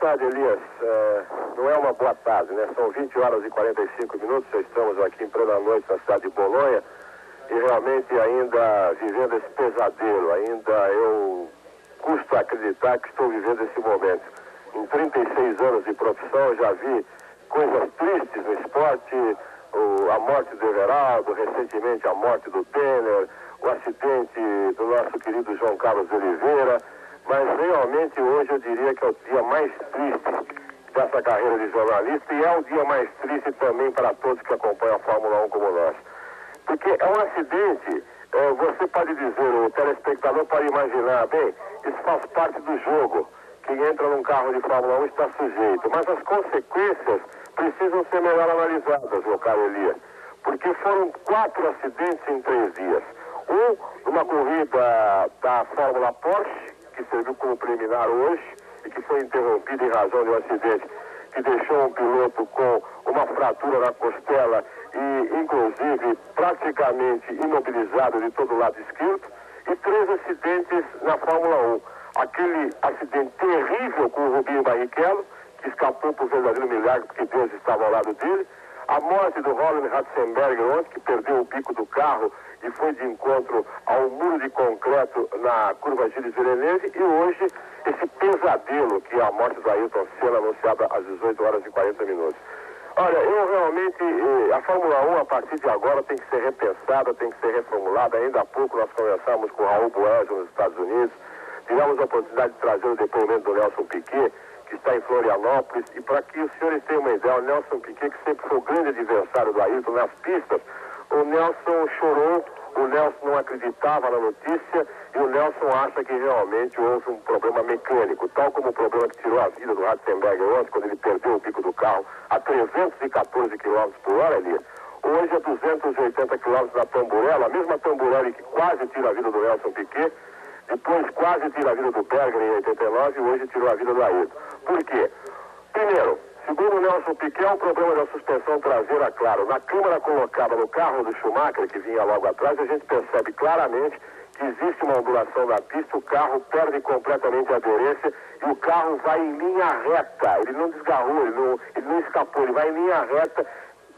tarde, Elias. Não é uma boa tarde, né? São 20 horas e 45 minutos, já estamos aqui em plena noite na cidade de Bolonha e realmente ainda vivendo esse pesadelo, ainda eu custo acreditar que estou vivendo esse momento. Em 36 anos de profissão já vi coisas tristes no esporte, a morte do Everaldo, recentemente a morte do Denner, o acidente do nosso querido João Carlos Oliveira, mas realmente hoje eu diria que é o dia mais triste dessa carreira de jornalista e é o dia mais triste também para todos que acompanham a Fórmula 1 como nós. Porque é um acidente, você pode dizer, o telespectador pode imaginar, bem, isso faz parte do jogo. Quem entra num carro de Fórmula 1 está sujeito, mas as consequências precisam ser melhor analisadas, meu caro Elias, porque foram 4 acidentes em 3 dias. Numa corrida da Fórmula Porsche, que serviu como preliminar hoje e que foi interrompida em razão de um acidente que deixou um piloto com uma fratura na costela e, inclusive, praticamente imobilizado de todo o lado esquerdo, e 3 acidentes na Fórmula 1. Aquele acidente terrível com o Rubinho Barrichello, que escapou por verdadeiro milagre porque Deus estava ao lado dele, a morte do Roland Ratzenberger ontem, que perdeu o bico do carro e foi de encontro ao muro de concreto na curva Gilles Villeneuve, e hoje esse pesadelo que é a morte do Ayrton Senna, anunciada às 18 horas e 40 minutos. Olha, eu realmente, a Fórmula 1 a partir de agora tem que ser repensada, tem que ser reformulada. Ainda há pouco nós conversamos com o Raul Boesio nos Estados Unidos, tivemos a oportunidade de trazer o depoimento do Nelson Piquet, que está em Florianópolis, e para que os senhores tenham uma ideia, o Nelson Piquet, que sempre foi o grande adversário do Ayrton nas pistas, o Nelson chorou, o Nelson não acreditava na notícia e o Nelson acha que realmente houve um problema mecânico, tal como o problema que tirou a vida do Ratzenberger ontem, quando ele perdeu o bico do carro a 314 km por hora, Elias. Hoje a 280 km na Tamburello, a mesma Tamburello que quase tira a vida do Nelson Piquet, depois quase tira a vida do Berger em 89 e hoje tirou a vida do Ayrton. Por quê? Primeiro, segundo o Nelson Piquet, é um problema da suspensão traseira, claro. Na câmera colocada no carro do Schumacher, que vinha logo atrás, a gente percebe claramente que existe uma ondulação da pista, o carro perde completamente a aderência e o carro vai em linha reta. Ele não desgarrou, ele não escapou, ele vai em linha reta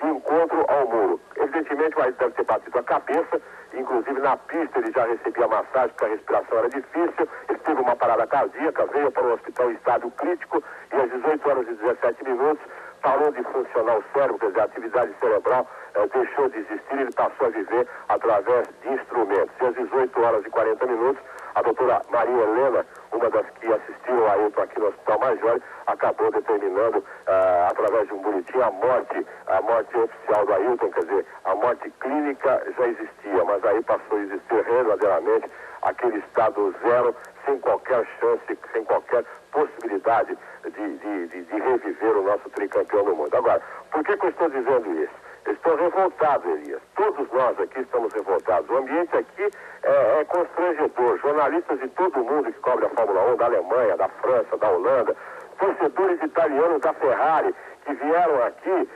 de encontro ao muro. Evidentemente, o Ayrton deve ter batido a cabeça, inclusive na pista ele já recebia massagem porque a respiração era difícil, ele teve uma parada cardíaca, veio para o hospital em estado crítico e às 18 horas e 17 minutos parou de funcionar o cérebro, quer dizer, a atividade cerebral deixou de existir, ele passou a viver através de instrumentos. E às 18 horas e 40 minutos, a doutora Maria Helena, uma das que assistiu a Ayrton aqui no Hospital Major, acabou determinando, através de um boletim, a morte oficial do Ayrton, quer dizer, a morte clínica já existia, mas aí passou a existir verdadeiramente aquele estado zero, sem qualquer chance, sem qualquer possibilidade de reviver o nosso tricampeão do mundo. Agora, por que eu estou dizendo isso? Eu estou revoltado, Elias. Todos nós aqui estamos revoltados. O ambiente aqui é constrangedor. Jornalistas de todo mundo que cobrem a Fórmula 1, da Alemanha, da França, da Holanda, torcedores italianos da Ferrari, que vieram aqui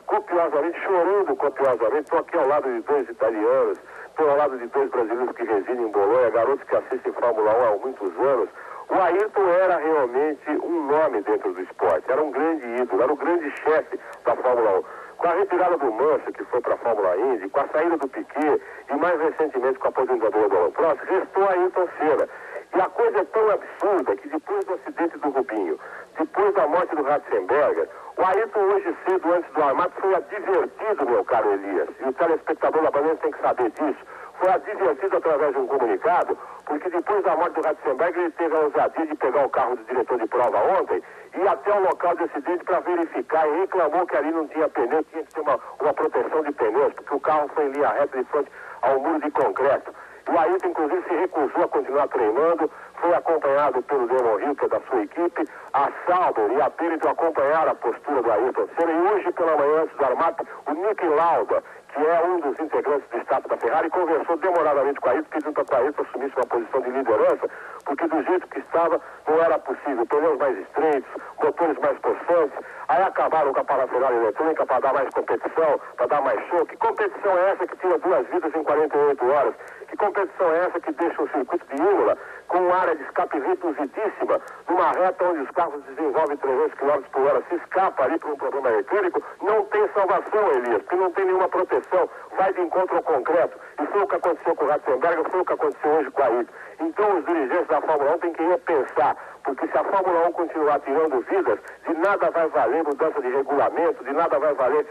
copiosamente, chorando copiosamente. Estou aqui ao lado de 2 italianos, estou ao lado de 2 brasileiros que residem em Bolonha, garotos que assistem Fórmula 1 há muitos anos. O Ayrton era realmente um nome dentro do esporte, era um grande ídolo, era o grande chefe da Fórmula 1. Com a retirada do Mansell, que foi para a Fórmula Indy, com a saída do Piquet e mais recentemente com a aposentadoria do Alan Prost, restou Ayrton Senna. E a coisa é tão absurda que depois do acidente do Rubinho, depois da morte do Ratzenberger, o Ayrton hoje cedo, antes do armado, foi advertido, meu caro Elias, e o telespectador da Bandeirantes tem que saber disso, foi advertido através de um comunicado, porque depois da morte do Ratzenberger ele teve a ousadia de pegar o carro do diretor de prova ontem e ir até o local do acidente para verificar e reclamou que ali não tinha pneu, tinha que ter uma proteção de pneus, porque o carro foi em linha reta de frente ao muro de concreto. O Ayrton, inclusive, se recusou a continuar treinando, foi acompanhado pelo Damon Hill, que é da sua equipe, a Sauber e a Pérez acompanharam a postura do Ayrton Senna, e hoje pela manhã, antes do armado, o Niki Lauda, que é um dos integrantes do staff da Ferrari, conversou demoradamente com a Ayrton, pedindo para que a Ayrton assumisse uma posição de liderança, porque do jeito que estava, não era possível. Pneus mais estreitos, motores mais possantes, aí acabaram com a parafernália eletrônica para dar mais competição, para dar mais show. Que competição é essa que tira 2 vidas em 48 horas? Que competição é essa que deixa o circuito de Imola com área de escape reduzidíssima, numa reta onde os carros desenvolvem 300 km por hora, se escapa ali por um problema mecânico, não tem salvação, Elias, porque não tem nenhuma proteção, vai de encontro ao concreto. E foi o que aconteceu com o Ratzenberger, foi o que aconteceu hoje com a Ayrton. Então os dirigentes da Fórmula 1 têm que repensar, porque se a Fórmula 1 continuar tirando vidas, de nada vai valer mudança de regulamento, de nada vai valer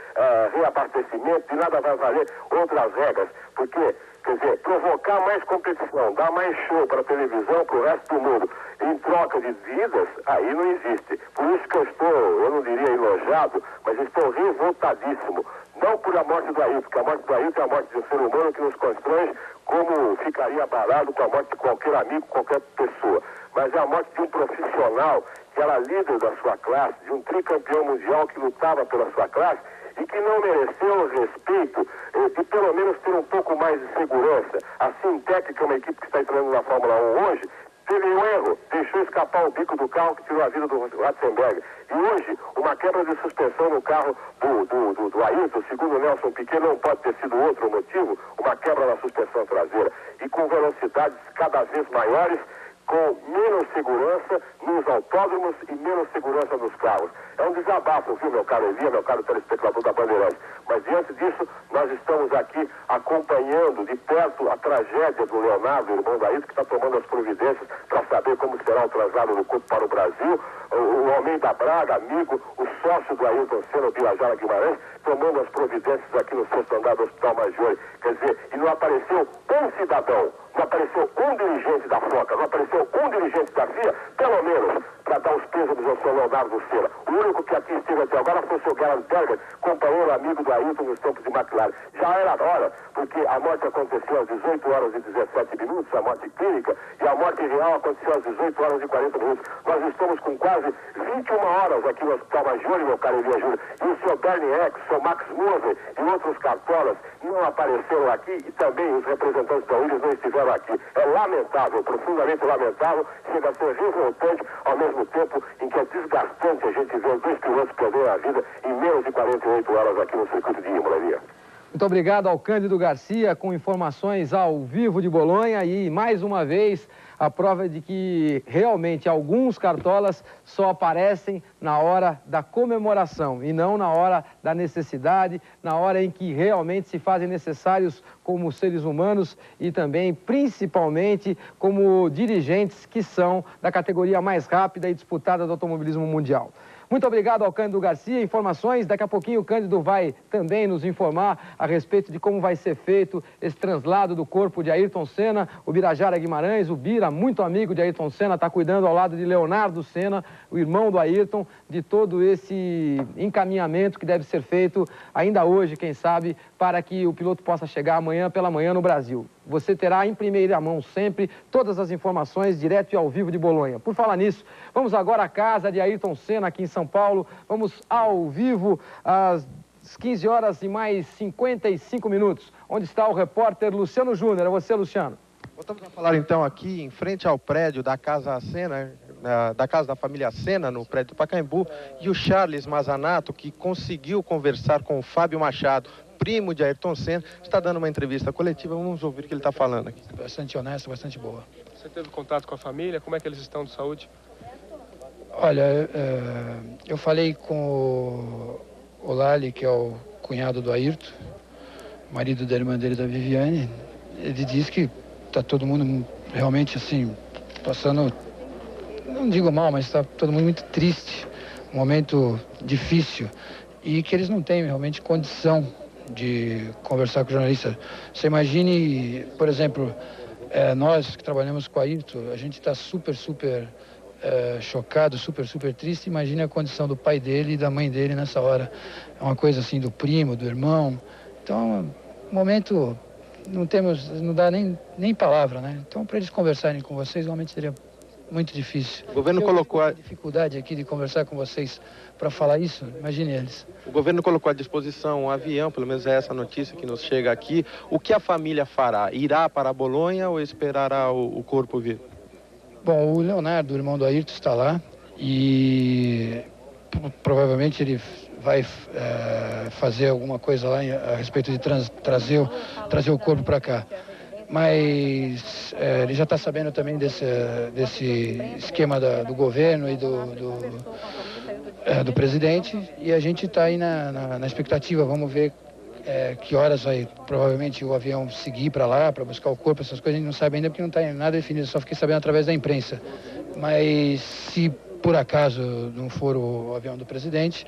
reabastecimento, de nada vai valer outras regras, porque, quer dizer, provocar mais competição, dar mais show para a televisão, para o resto do mundo, em troca de vidas, aí não existe. Por isso que eu não diria enojado, mas estou revoltadíssimo. Não por a morte do Ayrton, porque a morte do Ayrton é a morte de um ser humano que nos constrange, como ficaria abalado com a morte de qualquer amigo, qualquer pessoa. Mas é a morte de um profissional que era líder da sua classe, de um tricampeão mundial que lutava pela sua classe e que não mereceu o respeito de pelo menos ter um pouco mais de segurança. A Sintec, que é uma equipe que está entrando na Fórmula 1 hoje, teve um erro, deixou escapar o bico do carro que tirou a vida do Ratzenberger. E hoje, uma quebra de suspensão no carro do Ayrton, segundo o Nelson Piquet, não pode ter sido outro motivo, uma quebra na suspensão traseira. E com velocidades cada vez maiores, com menos segurança nos autódromos e menos segurança nos carros. É um desabafo, viu, meu caro Elia, meu caro telespectador da Bandeirantes. Mas diante disso, nós estamos aqui acompanhando de perto a tragédia do Leonardo, irmão da Ayrton, que está tomando as providências para saber como será o traslado do corpo para o Brasil. O Almeida Braga, amigo, o sócio do Ayrton Senna, o Birajara Guimarães, tomando as providências aqui no 6º andar do Hospital Maggiore. Quer dizer, e não apareceu um cidadão, não apareceu um dirigente da FOCA, não apareceu um dirigente da FIA, pelo menos, para dar os pêsames ao seu Leonardo Senna. O único que aqui esteve até agora foi o seu Gerhard Berger, companheiro amigo do Ayrton nos tempos de McLaren. Já era hora, porque a morte aconteceu às 18 horas e 17 minutos, a morte clínica, e a morte real aconteceu às 18 horas e 40 minutos. Nós estamos com quase 21 horas aqui no Hospital Maggiore, meu caro Elia Júnior, e o seu Bernie Eck, o seu Max Moser e outros cartolas não apareceram aqui e também os representantes da Williams não estiveram aqui. É lamentável, profundamente lamentável, chega a ser revoltante ao mesmo tempo em que é desgastante a gente ver os dois pilotos perderem a vida em menos de 48 horas aqui no circuito de Imola, Elia. Muito obrigado ao Cândido Garcia com informações ao vivo de Bolonha e, mais uma vez, a prova de que realmente alguns cartolas só aparecem na hora da comemoração e não na hora da necessidade, na hora em que realmente se fazem necessários como seres humanos e também, principalmente, como dirigentes que são da categoria mais rápida e disputada do automobilismo mundial. Muito obrigado ao Cândido Garcia. Informações, daqui a pouquinho o Cândido vai também nos informar a respeito de como vai ser feito esse translado do corpo de Ayrton Senna. O Birajara Guimarães, o Bira, muito amigo de Ayrton Senna, está cuidando ao lado de Leonardo Senna, o irmão do Ayrton, de todo esse encaminhamento que deve ser feito ainda hoje, quem sabe, para que o piloto possa chegar amanhã pela manhã no Brasil. Você terá em primeira mão sempre todas as informações direto e ao vivo de Bolonha. Por falar nisso, vamos agora à casa de Ayrton Senna aqui em São Paulo. Vamos ao vivo às 15 horas e mais 55 minutos. Onde está o repórter Luciano Júnior? É você, Luciano. Voltamos a falar então aqui em frente ao prédio da Casa Senna, da casa da família Senna, no prédio do Pacaembu, e o Charles Mazanato, que conseguiu conversar com o Fábio Machado, primo de Ayrton Senna, está dando uma entrevista coletiva. Vamos ouvir o que ele está falando aqui. Bastante honesta, bastante boa. Você teve contato com a família? Como é que eles estão de saúde? Olha, eu falei com o Lali, que é o cunhado do Ayrton, marido da irmã dele, da Viviane. Ele disse que está todo mundo realmente assim, passando, não digo mal, mas está todo mundo muito triste, um momento difícil, e que eles não têm realmente condição de conversar com o jornalista. Você imagine, por exemplo, nós que trabalhamos com o Ayrton, a gente está super chocado, super triste. Imagine a condição do pai dele e da mãe dele nessa hora. É uma coisa assim, do primo, do irmão. Então, um momento, não dá nem palavra, né? Então, para eles conversarem com vocês, realmente seria muito difícil. O governo colocou a dificuldade aqui de conversar com vocês para falar isso, imagine eles. O governo colocou à disposição um avião, pelo menos é essa notícia que nos chega aqui. O que a família fará? Irá para Bolonha ou esperará o corpo vir? Bom, o Leonardo, o irmão do Ayrton, está lá e provavelmente ele vai fazer alguma coisa lá a respeito de trazer o corpo para cá. mas ele já está sabendo também desse esquema do governo e do presidente, e a gente está aí na expectativa. Vamos ver que horas vai provavelmente o avião seguir para lá, para buscar o corpo, essas coisas a gente não sabe ainda porque não está nada definido, só fiquei sabendo através da imprensa. Mas se por acaso não for o avião do presidente,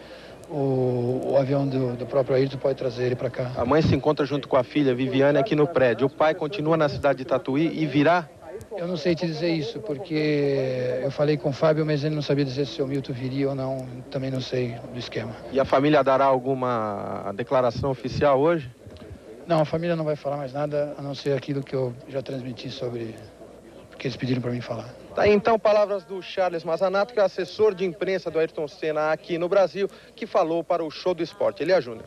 o avião do próprio Ayrton pode trazer ele para cá. A mãe se encontra junto com a filha, Viviane, aqui no prédio. O pai continua na cidade de Tatuí e virá? Eu não sei te dizer isso, porque eu falei com o Fábio, mas ele não sabia dizer se o Milton viria ou não. Também não sei do esquema. E a família dará alguma declaração oficial hoje? Não, a família não vai falar mais nada, a não ser aquilo que eu já transmiti sobre o que eles pediram para mim falar. Tá aí, então, palavras do Charles Mazanato, que é assessor de imprensa do Ayrton Senna aqui no Brasil, que falou para o Show do Esporte. Elia Júnior.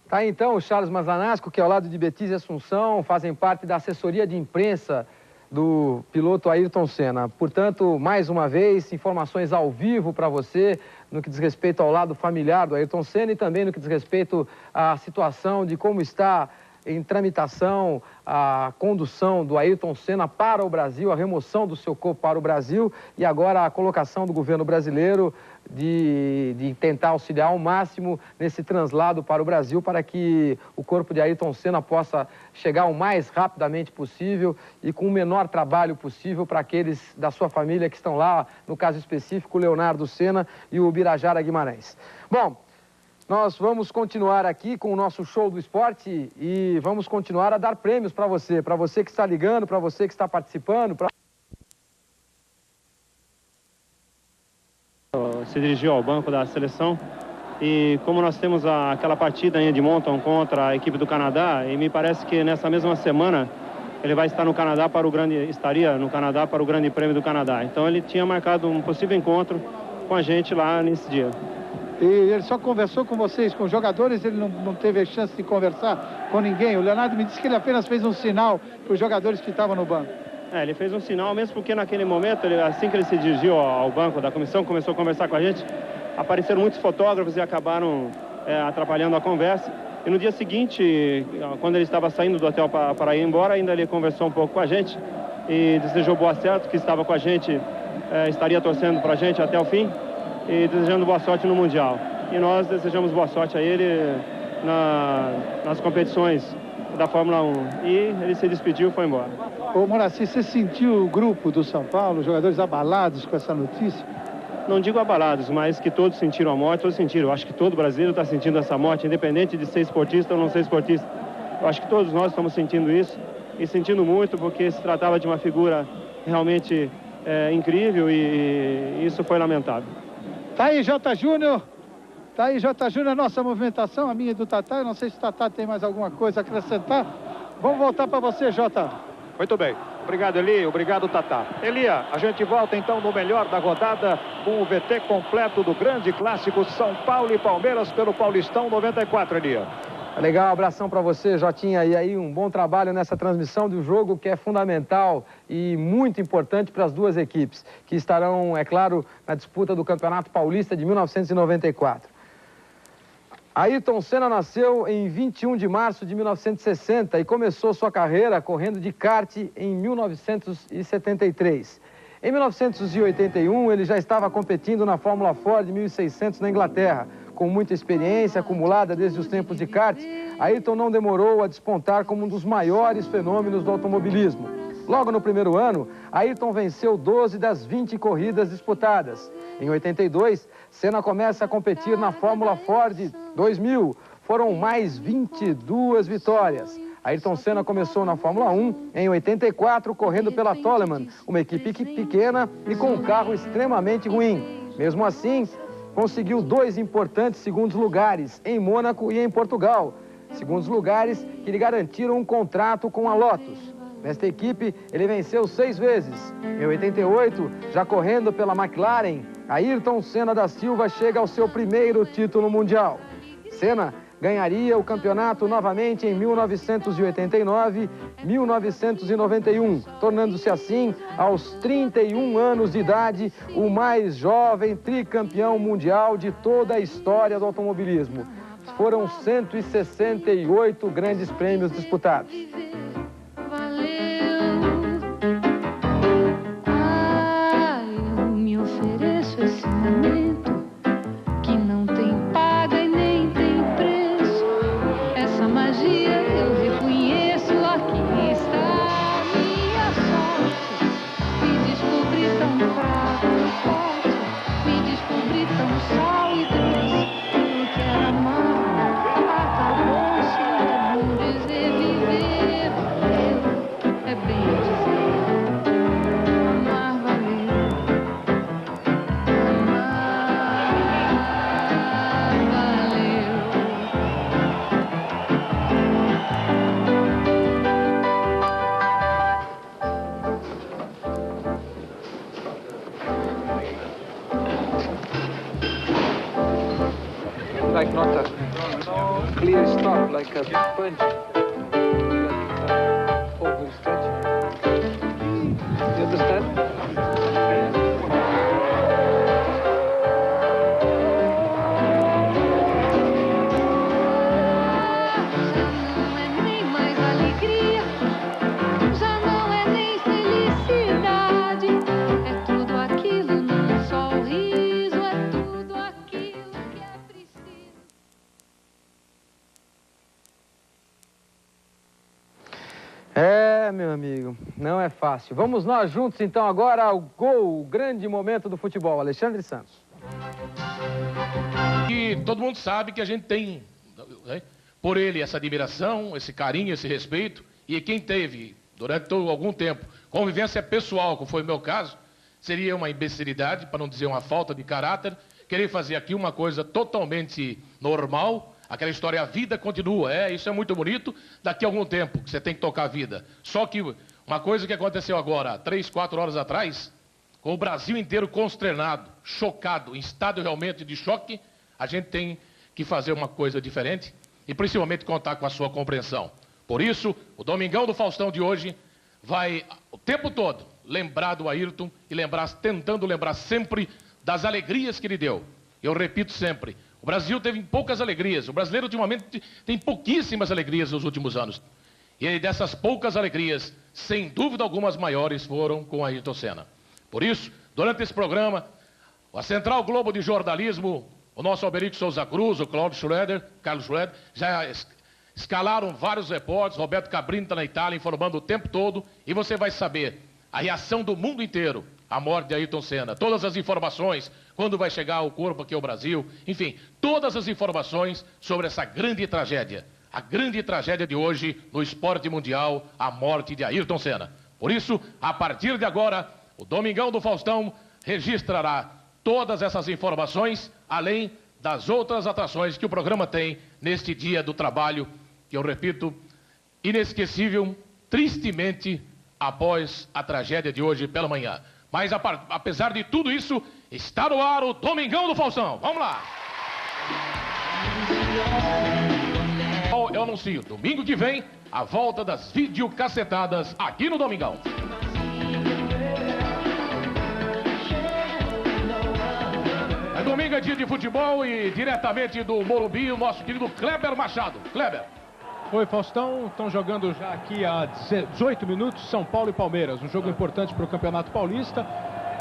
Tá aí, então, o Charles Mazanato, que ao lado de Betis e Assunção fazem parte da assessoria de imprensa do piloto Ayrton Senna. Portanto, mais uma vez, informações ao vivo para você no que diz respeito ao lado familiar do Ayrton Senna e também no que diz respeito à situação de como está em tramitação a condução do Ayrton Senna para o Brasil, a remoção do seu corpo para o Brasil e agora a colocação do governo brasileiro de tentar auxiliar ao máximo nesse translado para o Brasil para que o corpo de Ayrton Senna possa chegar o mais rapidamente possível e com o menor trabalho possível para aqueles da sua família que estão lá, no caso específico, o Leonardo Senna e o Birajara Guimarães. Bom, nós vamos continuar aqui com o nosso Show do Esporte e vamos continuar a dar prêmios para você que está ligando, para você que está participando. Se dirigiu ao banco da seleção e como nós temos aquela partida em Edmonton contra a equipe do Canadá, e me parece que nessa mesma semana ele vai estar no Canadá estaria no Canadá para o Grande Prêmio do Canadá. Então ele tinha marcado um possível encontro com a gente lá nesse dia. E ele só conversou com vocês, com os jogadores, ele não teve a chance de conversar com ninguém. O Leonardo me disse que ele apenas fez um sinal para os jogadores que estavam no banco. Ele fez um sinal, mesmo porque naquele momento, assim que ele se dirigiu ao banco da comissão, começou a conversar com a gente, apareceram muitos fotógrafos e acabaram atrapalhando a conversa. E no dia seguinte, quando ele estava saindo do hotel para ir embora, ainda ele conversou um pouco com a gente e desejou boa sorte, que estava com a gente, estaria torcendo para a gente até o fim e desejando boa sorte no Mundial. E nós desejamos boa sorte a ele nas competições da Fórmula 1. E ele se despediu e foi embora. Ô Moraci, você sentiu o grupo do São Paulo, os jogadores abalados com essa notícia? Não digo abalados, mas que todos sentiram a morte, todos sentiram. Eu acho que todo brasileiro está sentindo essa morte, independente de ser esportista ou não ser esportista. Eu acho que todos nós estamos sentindo isso, e sentindo muito, porque se tratava de uma figura realmente incrível e isso foi lamentável. Tá aí, J. Júnior. Tá aí, J. Júnior, nossa movimentação, a minha e do Tatá. Eu não sei se o Tatá tem mais alguma coisa a acrescentar. Vamos voltar para você, Jota. Muito bem. Obrigado, Eli. Obrigado, Tatá. Elia, a gente volta então no melhor da rodada com o VT completo do grande clássico São Paulo e Palmeiras pelo Paulistão 94, Elia. Legal, abração para você, Jotinha. E aí, um bom trabalho nessa transmissão do jogo que é fundamental e muito importante para as duas equipes, que estarão, é claro, na disputa do Campeonato Paulista de 1994. Ayrton Senna nasceu em 21 de março de 1960 e começou sua carreira correndo de kart em 1973. Em 1981, ele já estava competindo na Fórmula Ford 1600 na Inglaterra. Com muita experiência acumulada desde os tempos de kart, Ayrton não demorou a despontar como um dos maiores fenômenos do automobilismo. Logo no primeiro ano, Ayrton venceu 12 das 20 corridas disputadas. Em 82, Senna começa a competir na Fórmula Ford 2000. Foram mais 22 vitórias. Ayrton Senna começou na Fórmula 1 em 84, correndo pela Toleman, uma equipe pequena e com um carro extremamente ruim. Mesmo assim, conseguiu 2 importantes segundos lugares, em Mônaco e em Portugal. Segundos lugares que lhe garantiram um contrato com a Lotus. Nesta equipe, ele venceu 6 vezes. Em 88, já correndo pela McLaren, Ayrton Senna da Silva chega ao seu primeiro título mundial. Senna ganharia o campeonato novamente em 1989, 1991, tornando-se assim, aos 31 anos de idade, o mais jovem tricampeão mundial de toda a história do automobilismo. Foram 168 grandes prêmios disputados. like not a clear stop, like a punch. Overstretch. You understand? Meu amigo, não é fácil. Vamos nós juntos, então, agora ao gol, o grande momento do futebol. Alexandre Santos. E todo mundo sabe que a gente tem, né, por ele essa admiração, esse carinho, esse respeito. E quem teve, durante algum tempo, convivência pessoal, como foi o meu caso, seria uma imbecilidade, para não dizer uma falta de caráter, querer fazer aqui uma coisa totalmente normal. Aquela história, a vida continua, isso é muito bonito, daqui a algum tempo que você tem que tocar a vida. Só que uma coisa que aconteceu agora, 3, 4 horas atrás, com o Brasil inteiro consternado, chocado, em estado realmente de choque, a gente tem que fazer uma coisa diferente e principalmente contar com a sua compreensão. Por isso, o Domingão do Faustão de hoje vai o tempo todo lembrar do Ayrton e tentando lembrar sempre das alegrias que ele deu. Eu repito sempre, o Brasil teve poucas alegrias. O brasileiro, ultimamente, tem pouquíssimas alegrias nos últimos anos. E dessas poucas alegrias, sem dúvida alguma, as maiores foram com Ayrton Senna. Por isso, durante esse programa, a Central Globo de Jornalismo, o nosso Alberico Souza Cruz, o Carlos Schroeder, já escalaram vários repórteres. Roberto Cabrini está na Itália informando o tempo todo. E você vai saber a reação do mundo inteiro à morte de Ayrton Senna. Todas as informações, quando vai chegar o corpo aqui ao Brasil, enfim, todas as informações sobre essa grande tragédia. A grande tragédia de hoje no esporte mundial, a morte de Ayrton Senna. Por isso, a partir de agora, o Domingão do Faustão registrará todas essas informações, além das outras atrações que o programa tem neste dia do trabalho, que eu repito, inesquecível, tristemente, após a tragédia de hoje pela manhã. Mas, apesar de tudo isso, está no ar o Domingão do Faustão. Vamos lá! Eu anuncio, domingo que vem, a volta das videocassetadas aqui no Domingão. Domingo é dia de futebol e diretamente do Morumbi, o nosso querido Kleber Machado. Kleber. Oi, Faustão. Estão jogando já aqui há 18 minutos São Paulo e Palmeiras. Um jogo importante para o Campeonato Paulista.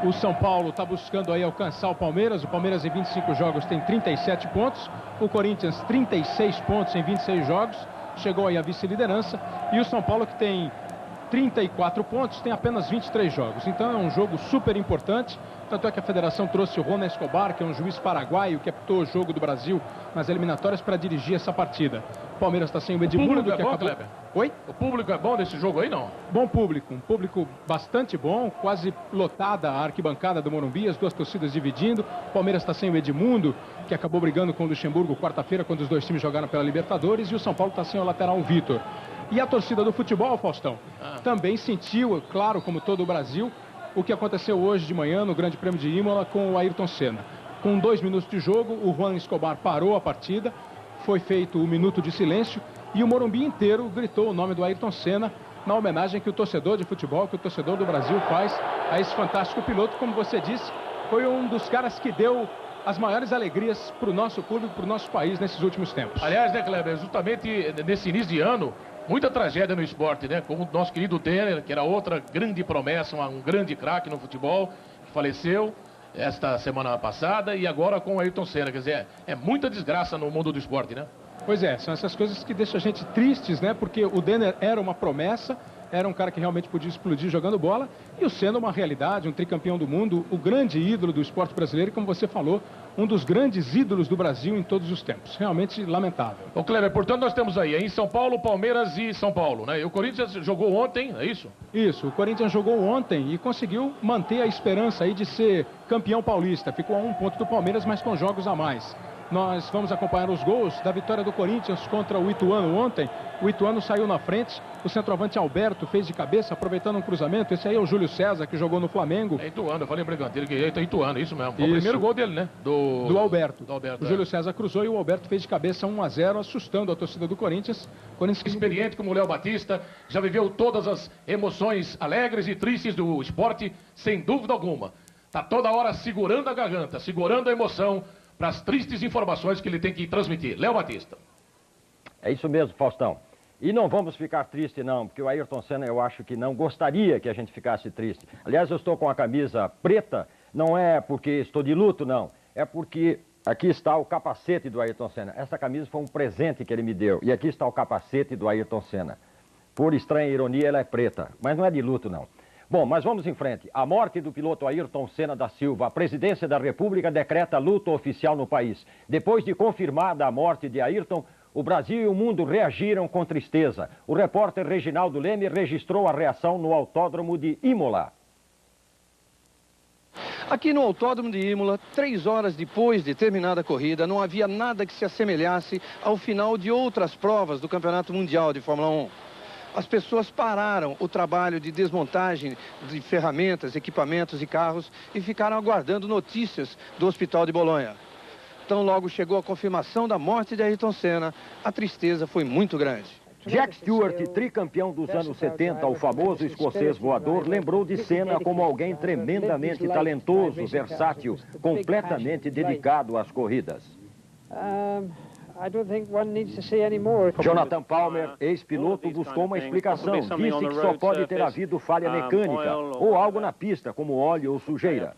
O São Paulo está buscando aí alcançar o Palmeiras. O Palmeiras em 25 jogos tem 37 pontos. O Corinthians 36 pontos em 26 jogos. Chegou aí a vice-liderança. E o São Paulo, que tem 34 pontos, tem apenas 23 jogos. Então é um jogo super importante. Tanto é que a federação trouxe o Juan Escobar, que é um juiz paraguaio, que apitou o jogo do Brasil nas eliminatórias para dirigir essa partida. O Palmeiras está sem o Edmundo, que acabou... Kleber? Oi? O público é bom desse jogo aí, não? Bom público, um público bastante bom, quase lotada a arquibancada do Morumbi, as duas torcidas dividindo. O Palmeiras está sem o Edmundo, que acabou brigando com o Luxemburgo quarta-feira, quando os dois times jogaram pela Libertadores, e o São Paulo está sem o lateral Vitor. E a torcida do futebol, Faustão, também sentiu, claro, como todo o Brasil, o que aconteceu hoje de manhã no Grande Prêmio de Imola com o Ayrton Senna. Com 2 minutos de jogo, o Juan Escobar parou a partida, foi feito um minuto de silêncio e o Morumbi inteiro gritou o nome do Ayrton Senna na homenagem que o torcedor de futebol, que o torcedor do Brasil faz a esse fantástico piloto. Como você disse, foi um dos caras que deu as maiores alegrias para o nosso público, para o nosso país nesses últimos tempos. Aliás, né, Kleber, justamente nesse início de ano, muita tragédia no esporte, né? Como o nosso querido Denner, que era outra grande promessa, um grande craque no futebol, que faleceu esta semana passada, e agora com o Ayrton Senna. Quer dizer, é muita desgraça no mundo do esporte, né? Pois é, são essas coisas que deixam a gente tristes, né? Porque o Denner era uma promessa, era um cara que realmente podia explodir jogando bola, e o Senna uma realidade, um tricampeão do mundo, o grande ídolo do esporte brasileiro, e como você falou, um dos grandes ídolos do Brasil em todos os tempos. Realmente lamentável. Ô Kleber, portanto nós temos aí em São Paulo, Palmeiras e São Paulo, né? E o Corinthians jogou ontem, é isso? Isso, o Corinthians jogou ontem e conseguiu manter a esperança aí de ser campeão paulista. Ficou a 1 ponto do Palmeiras, mas com jogos a mais. Nós vamos acompanhar os gols da vitória do Corinthians contra o Ituano ontem. O Ituano saiu na frente, o centroavante Alberto fez de cabeça, aproveitando um cruzamento. Esse aí é o Júlio César, que jogou no Flamengo. É Ituano, eu falei em Briganteiro que é Ituano, isso mesmo. Foi o primeiro gol dele, né? Do Alberto. O é. Júlio César cruzou e o Alberto fez de cabeça 1-0, assustando a torcida do Corinthians. Experiente como o Léo Batista, já viveu todas as emoções alegres e tristes do esporte, sem dúvida alguma. Está toda hora segurando a garganta, segurando a emoção para as tristes informações que ele tem que transmitir. Léo Batista. É isso mesmo, Faustão. E não vamos ficar tristes não, porque o Ayrton Senna eu acho que não gostaria que a gente ficasse triste. Aliás, eu estou com a camisa preta, não é porque estou de luto, não. É porque aqui está o capacete do Ayrton Senna. Essa camisa foi um presente que ele me deu. E aqui está o capacete do Ayrton Senna. Por estranha ironia, ela é preta, mas não é de luto, não. Bom, mas vamos em frente. A morte do piloto Ayrton Senna da Silva. A presidência da República decreta luto oficial no país. Depois de confirmada a morte de Ayrton, o Brasil e o mundo reagiram com tristeza. O repórter Reginaldo Leme registrou a reação no Autódromo de Imola. Aqui no Autódromo de Imola, 3 horas depois de terminada a corrida, não havia nada que se assemelhasse ao final de outras provas do Campeonato Mundial de Fórmula 1. As pessoas pararam o trabalho de desmontagem de ferramentas, equipamentos e carros e ficaram aguardando notícias do Hospital de Bolonha. Então, logo chegou a confirmação da morte de Ayrton Senna, a tristeza foi muito grande. Jack Stewart, tricampeão dos anos 70, o famoso escocês voador, lembrou de Senna como alguém tremendamente talentoso, versátil, completamente dedicado às corridas. Jonathan Palmer, ex-piloto, buscou uma explicação. Disse que só pode ter havido falha mecânica ou algo na pista, como óleo ou sujeira.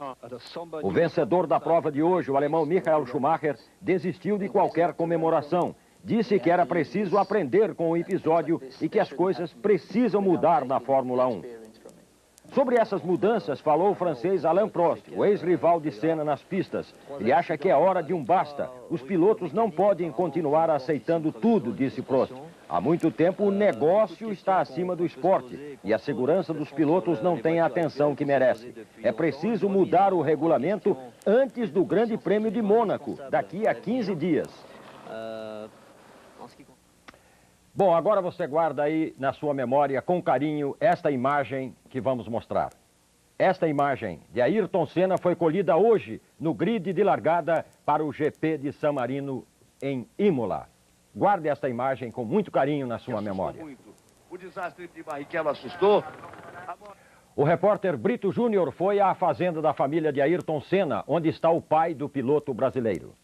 O vencedor da prova de hoje, o alemão Michael Schumacher, desistiu de qualquer comemoração. Disse que era preciso aprender com o episódio e que as coisas precisam mudar na Fórmula 1. Sobre essas mudanças, falou o francês Alain Prost, o ex-rival de Senna nas pistas. Ele acha que é hora de um basta. Os pilotos não podem continuar aceitando tudo, disse Prost. Há muito tempo o negócio está acima do esporte e a segurança dos pilotos não tem a atenção que merece. É preciso mudar o regulamento antes do Grande Prêmio de Mônaco, daqui a 15 dias. Bom, agora você guarda aí na sua memória com carinho esta imagem que vamos mostrar. Esta imagem de Ayrton Senna foi colhida hoje no grid de largada para o GP de San Marino em Imola. Guarde esta imagem com muito carinho na sua memória. O desastre de Barrichello assustou. O repórter Brito Júnior foi à fazenda da família de Ayrton Senna, onde está o pai do piloto brasileiro.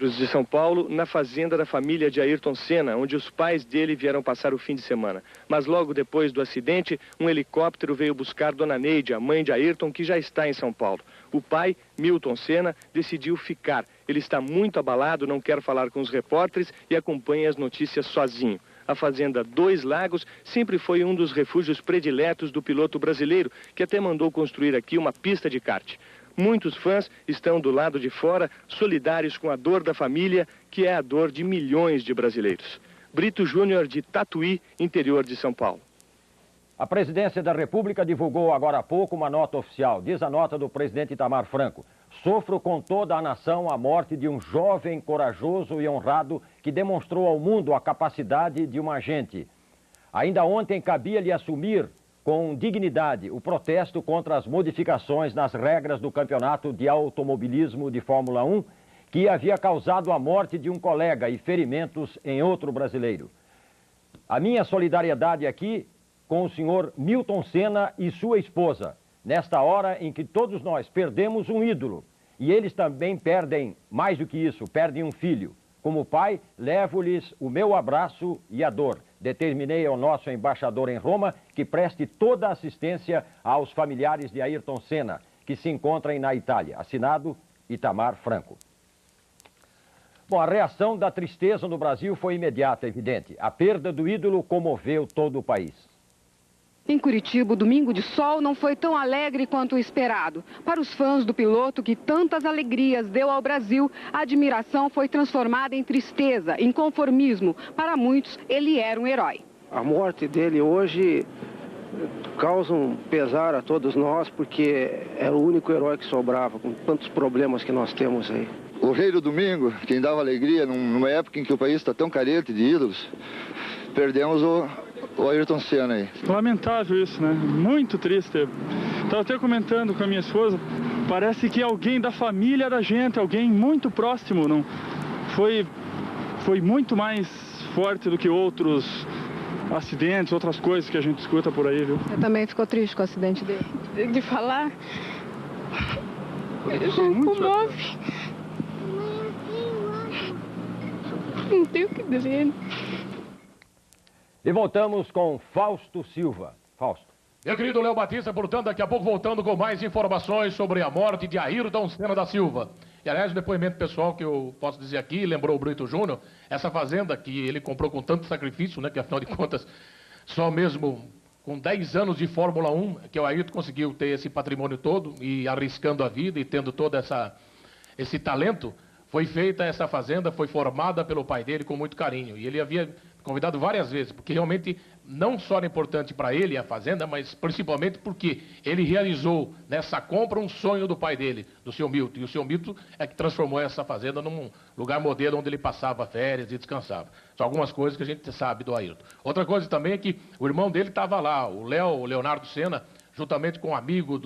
De São Paulo, na fazenda da família de Ayrton Senna, onde os pais dele vieram passar o fim de semana. Mas logo depois do acidente, um helicóptero veio buscar Dona Neide, a mãe de Ayrton, que já está em São Paulo. O pai, Milton Senna, decidiu ficar. Ele está muito abalado, não quer falar com os repórteres e acompanha as notícias sozinho. A fazenda Dois Lagos sempre foi um dos refúgios prediletos do piloto brasileiro, que até mandou construir aqui uma pista de kart. Muitos fãs estão do lado de fora, solidários com a dor da família, que é a dor de milhões de brasileiros. Brito Júnior, de Tatuí, interior de São Paulo. A presidência da República divulgou agora há pouco uma nota oficial. Diz a nota do presidente Itamar Franco: sofro com toda a nação a morte de um jovem corajoso e honrado que demonstrou ao mundo a capacidade de um agente. Ainda ontem cabia-lhe assumir com dignidade o protesto contra as modificações nas regras do campeonato de automobilismo de Fórmula 1, que havia causado a morte de um colega e ferimentos em outro brasileiro. A minha solidariedade aqui com o senhor Milton Senna e sua esposa, nesta hora em que todos nós perdemos um ídolo, e eles também perdem, mais do que isso, perdem um filho. Como pai, levo-lhes o meu abraço e a dor. Determinei ao nosso embaixador em Roma que preste toda a assistência aos familiares de Ayrton Senna, que se encontram na Itália. Assinado, Itamar Franco. Bom, a reação da tristeza no Brasil foi imediata, evidente. A perda do ídolo comoveu todo o país. Em Curitiba, o domingo de sol não foi tão alegre quanto o esperado. Para os fãs do piloto que tantas alegrias deu ao Brasil, a admiração foi transformada em tristeza, em conformismo. Para muitos, ele era um herói. A morte dele hoje causam pesar a todos nós, porque era o único herói que sobrava, com tantos problemas que nós temos aí. O Rei do Domingo, quem dava alegria numa época em que o país está tão carente de ídolos, perdemos o Ayrton Senna aí. Lamentável isso, né? Muito triste. Estava até comentando com a minha esposa, parece que alguém da família da gente, alguém muito próximo, não? Foi muito mais forte do que outros acidentes, outras coisas que a gente escuta por aí, viu? Você também ficou triste com o acidente dele? De falar, a gente comove. Não tenho o que dizer. E voltamos com Fausto Silva. Fausto. Meu querido Léo Batista, portanto, daqui a pouco voltando com mais informações sobre a morte de Ayrton Senna da Silva. E, aliás, o depoimento pessoal que eu posso dizer aqui, lembrou o Brito Júnior, essa fazenda que ele comprou com tanto sacrifício, né, que afinal de contas, só mesmo com 10 anos de Fórmula 1, que o Ayrton conseguiu ter esse patrimônio todo e arriscando a vida e tendo todo esse talento, foi feita essa fazenda, foi formada pelo pai dele com muito carinho. E ele havia convidado várias vezes, porque realmente não só era importante para ele a fazenda, mas principalmente porque ele realizou nessa compra um sonho do pai dele, do seu Milton. E o seu Milton é que transformou essa fazenda num lugar modelo onde ele passava férias e descansava. São algumas coisas que a gente sabe do Ayrton. Outra coisa também é que o irmão dele estava lá, o Leonardo Senna, juntamente com um amigo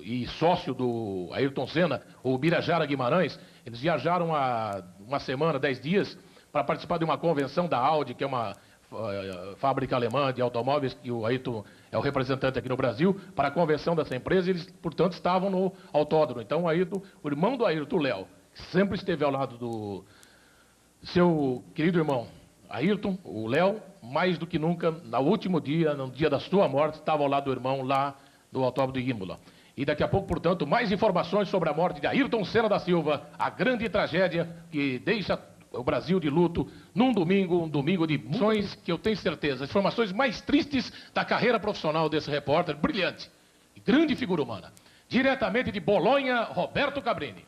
e sócio do Ayrton Senna, o Birajara Guimarães. Eles viajaram há uma semana, 10 dias, para participar de uma convenção da Audi, que é uma fábrica alemã de automóveis, que o Ayrton é o representante aqui no Brasil, para a convenção dessa empresa. Eles, portanto, estavam no autódromo. Então, o irmão do Ayrton, o Léo, sempre esteve ao lado do seu querido irmão Ayrton, o Léo, mais do que nunca, no último dia, no dia da sua morte, estava ao lado do irmão lá no autódromo de Imola. E daqui a pouco, portanto, mais informações sobre a morte de Ayrton Senna da Silva, a grande tragédia que deixa o Brasil de luto num domingo, um domingo de emoções que eu tenho certeza, as informações mais tristes da carreira profissional desse repórter, brilhante e grande figura humana. Diretamente de Bolonha, Roberto Cabrini.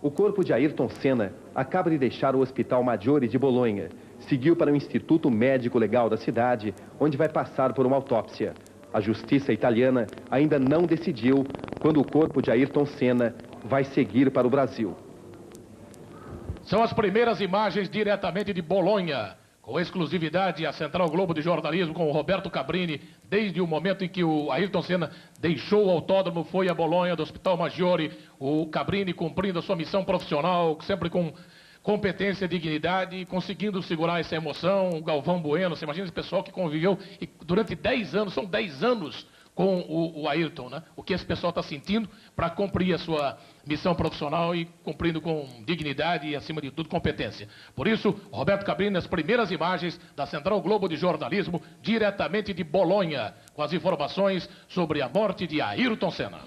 O corpo de Ayrton Senna acaba de deixar o Hospital Maggiore de Bolonha. Seguiu para o Instituto Médico Legal da cidade, onde vai passar por uma autópsia. A justiça italiana ainda não decidiu quando o corpo de Ayrton Senna vai seguir para o Brasil. São as primeiras imagens diretamente de Bolonha, com exclusividade a Central Globo de Jornalismo com o Roberto Cabrini, desde o momento em que o Ayrton Senna deixou o autódromo, foi a Bolonha do Hospital Maggiore, o Cabrini cumprindo a sua missão profissional, sempre com competência, dignidade, conseguindo segurar essa emoção. O Galvão Bueno, você imagina esse pessoal que conviveu durante 10 anos, são 10 anos com o Ayrton, né? O que esse pessoal está sentindo para cumprir a sua missão profissional e cumprindo com dignidade e, acima de tudo, competência. Por isso, Roberto Cabrini, as primeiras imagens da Central Globo de Jornalismo, diretamente de Bolonha, com as informações sobre a morte de Ayrton Senna.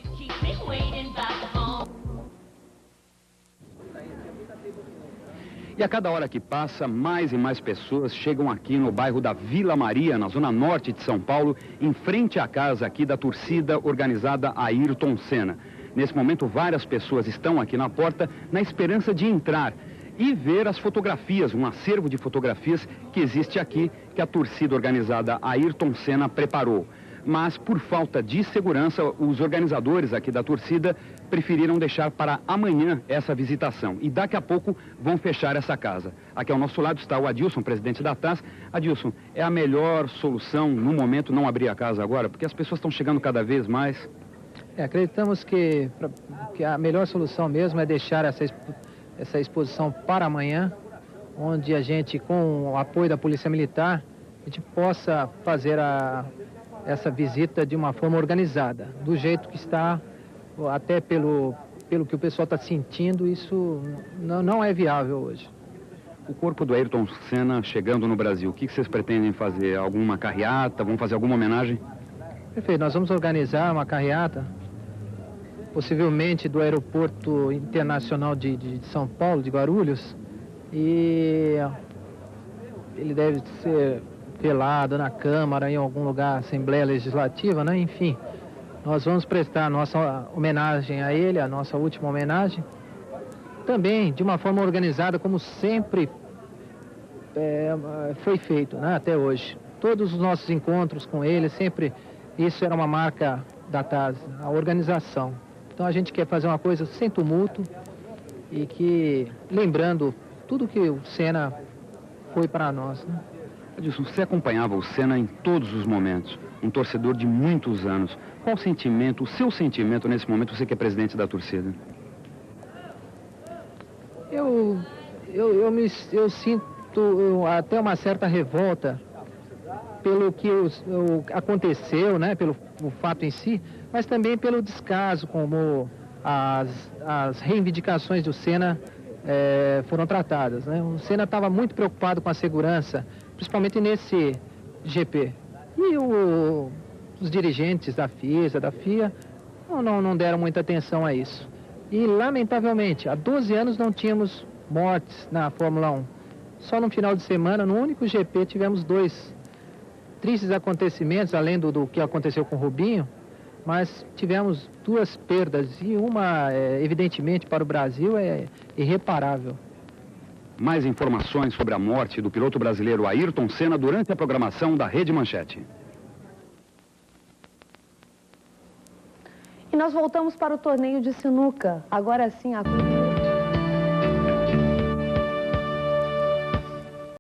E a cada hora que passa, mais e mais pessoas chegam aqui no bairro da Vila Maria, na zona norte de São Paulo, em frente à casa aqui da torcida organizada Ayrton Senna. Nesse momento, várias pessoas estão aqui na porta na esperança de entrar e ver as fotografias, um acervo de fotografias que existe aqui, que a torcida organizada Ayrton Senna preparou. Mas, por falta de segurança, os organizadores aqui da torcida preferiram deixar para amanhã essa visitação. E daqui a pouco vão fechar essa casa. Aqui ao nosso lado está o Adilson, presidente da TAS. Adilson, é a melhor solução no momento não abrir a casa agora? Porque as pessoas estão chegando cada vez mais. Acreditamos que a melhor solução mesmo é deixar essa exposição para amanhã, onde a gente, com o apoio da Polícia Militar, a gente possa fazer essa visita de uma forma organizada, do jeito que está, até pelo que o pessoal está sentindo, isso não é viável hoje. O corpo do Ayrton Senna chegando no Brasil, o que vocês pretendem fazer? Alguma carreata? Vão fazer alguma homenagem? Perfeito, nós vamos organizar uma carreata, possivelmente do Aeroporto Internacional de São Paulo, de Guarulhos, e ele deve ser velado na Câmara, em algum lugar, Assembleia Legislativa, né? Enfim, nós vamos prestar a nossa homenagem a ele, a nossa última homenagem, também de uma forma organizada, como sempre foi feito, né? Até hoje. todos os nossos encontros com ele, sempre isso era uma marca da TAS, a organização. Então a gente quer fazer uma coisa sem tumulto e que, lembrando tudo que o Senna foi para nós, né? Adilson, você acompanhava o Senna em todos os momentos, um torcedor de muitos anos. Qual o sentimento, o seu sentimento nesse momento, você que é presidente da torcida? Eu sinto até uma certa revolta pelo que aconteceu, né, pelo o fato em si, mas também pelo descaso como as reivindicações do Senna foram tratadas, né? O Senna estava muito preocupado com a segurança, principalmente nesse GP. E os dirigentes da FISA, da FIA, não deram muita atenção a isso. E, lamentavelmente, há 12 anos não tínhamos mortes na Fórmula 1. Só no final de semana, no único GP, tivemos 2 tristes acontecimentos, além do que aconteceu com o Rubinho, mas tivemos 2 perdas e uma, evidentemente, para o Brasil é irreparável. Mais informações sobre a morte do piloto brasileiro Ayrton Senna durante a programação da Rede Manchete. E nós voltamos para o torneio de sinuca. Agora sim, a